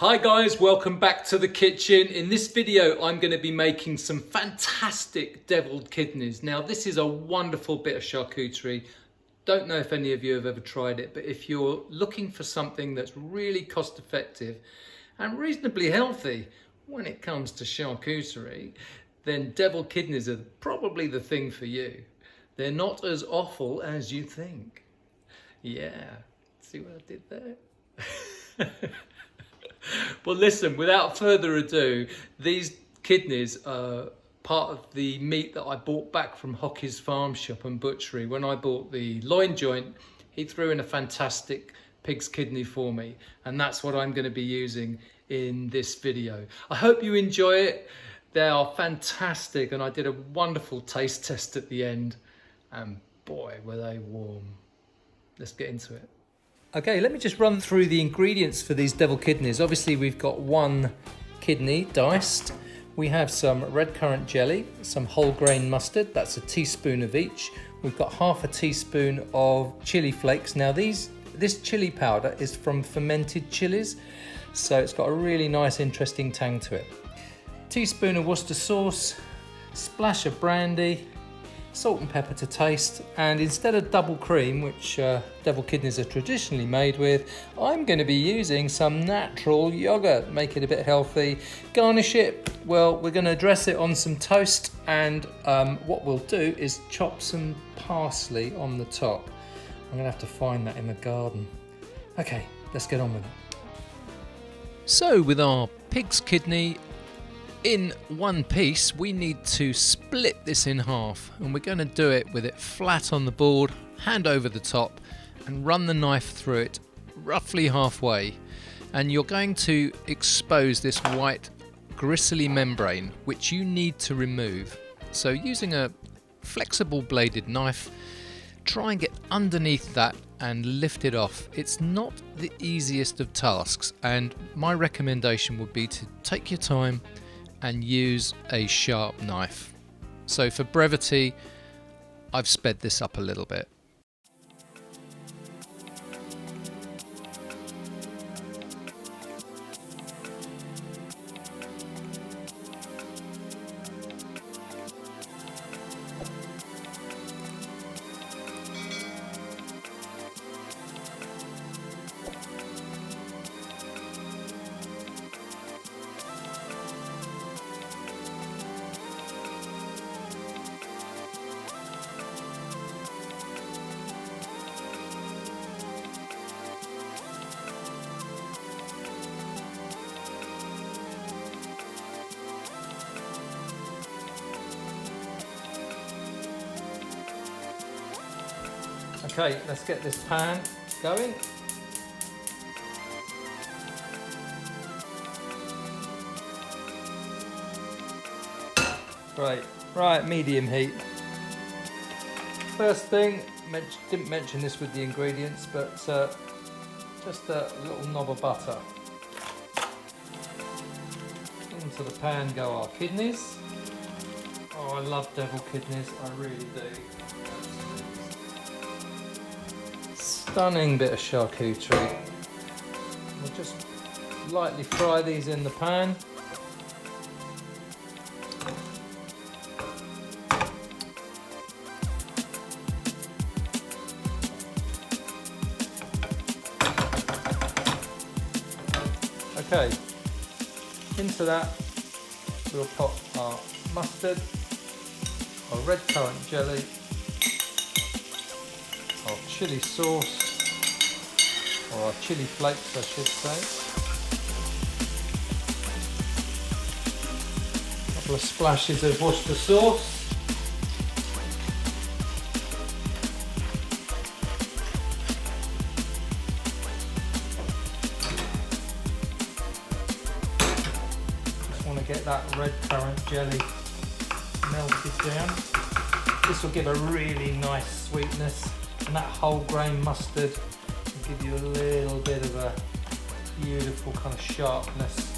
Hi guys, welcome back to the kitchen. In this video, I'm going to be making some fantastic deviled kidneys. Now, this is a wonderful bit of charcuterie. Don't know if any of you have ever tried it, but if you're looking for something that's really cost effective and reasonably healthy when it comes to charcuterie, then deviled kidneys are probably the thing for you. They're not as awful as you think. Yeah, see what I did there? Well, listen, without further ado, these kidneys are part of the meat that I bought back from Hockey's Farm Shop and Butchery. When I bought the loin joint, he threw in a fantastic pig's kidney for me, and that's what I'm going to be using in this video. I hope you enjoy it. They are fantastic, and I did a wonderful taste test at the end, and boy, were they warm. Let's get into it. Okay, let me just run through the ingredients for these devil kidneys. Obviously, we've got one kidney diced. We have some red currant jelly, some whole grain mustard, that's a teaspoon of each. We've got half a teaspoon of chili flakes. Now this chili powder is from fermented chilies, so it's got a really nice, interesting tang to it. Teaspoon of Worcester sauce, splash of brandy, salt and pepper to taste, and instead of double cream, which devil kidneys are traditionally made with, I'm going to be using some natural yogurt, make it a bit healthy. Garnish it, well, we're going to dress it on some toast, and what we'll do is chop some parsley on the top. I'm going to have to find that in the garden. Okay, let's get on with it. So with our pig's kidney in one piece, we need to split this in half, and we're going to do it with it flat on the board, hand over the top, and run the knife through it roughly halfway. And you're going to expose this white gristly membrane, which you need to remove. So using a flexible bladed knife, try and get underneath that and lift it off. It's not the easiest of tasks, and my recommendation would be to take your time and use a sharp knife. So for brevity, I've sped this up a little bit. Okay, let's get this pan going. Great, right, medium heat. First thing, didn't mention this with the ingredients, but just a little knob of butter. Into the pan go our kidneys. Oh, I love devil kidneys, I really do. Stunning bit of charcuterie. We'll just lightly fry these in the pan. Okay, into that we'll pop our mustard, our red currant jelly, our chili sauce, or our chili flakes I should say, a couple of splashes of Worcester sauce, just want to get that red currant jelly melted down. This will give a really nice sweetness, and that whole grain mustard will give you a little bit of a beautiful kind of sharpness.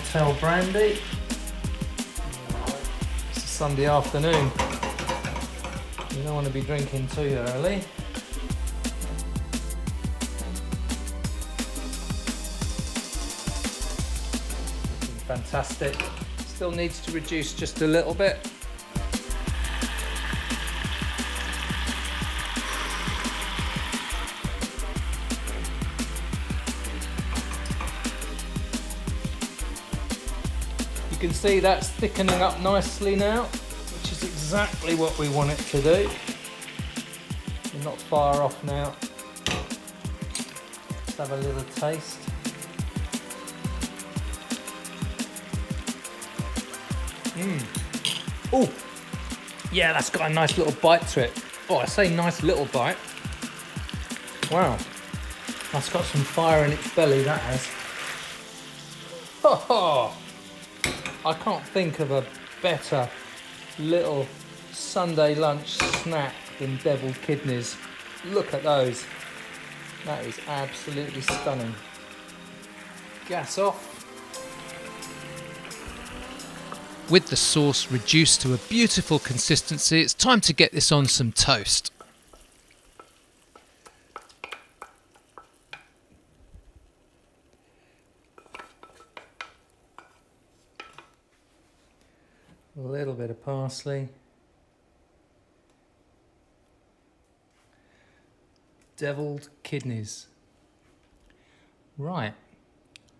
cenmtral brandy. It's a Sunday afternoon. You don't want to be drinking too early. Fantastic. Still needs to reduce just a little bit. You can see that's thickening up nicely now, which is exactly what we want it to do. We're not far off now. Let's have a little taste. Oh, yeah, that's got a nice little bite to it. Oh, I say nice little bite. Wow, that's got some fire in its belly, that has. Oh, I can't think of a better little Sunday lunch snack than deviled kidneys. Look at those. That is absolutely stunning. Gas off. With the sauce reduced to a beautiful consistency, it's time to get this on some toast. A little bit of parsley. Deviled kidneys. Right,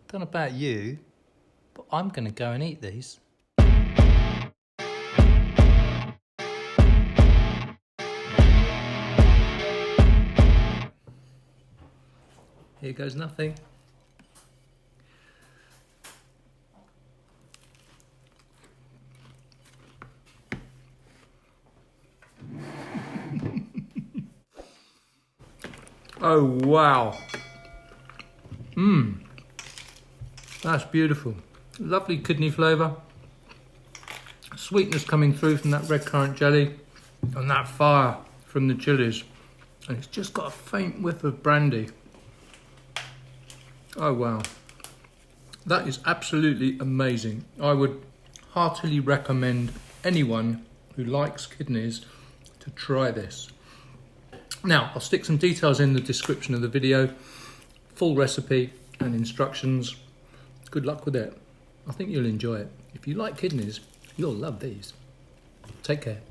don't know about you, but I'm going to go and eat these. Here goes nothing. Oh wow. That's beautiful. Lovely kidney flavour. Sweetness coming through from that red currant jelly and that fire from the chilies. And it's just got a faint whiff of brandy. Oh wow, that is absolutely amazing. I would heartily recommend anyone who likes kidneys to try this. Now, I'll stick some details in the description of the video, full recipe and instructions. Good luck with it. I think you'll enjoy it. If you like kidneys, you'll love these. Take care.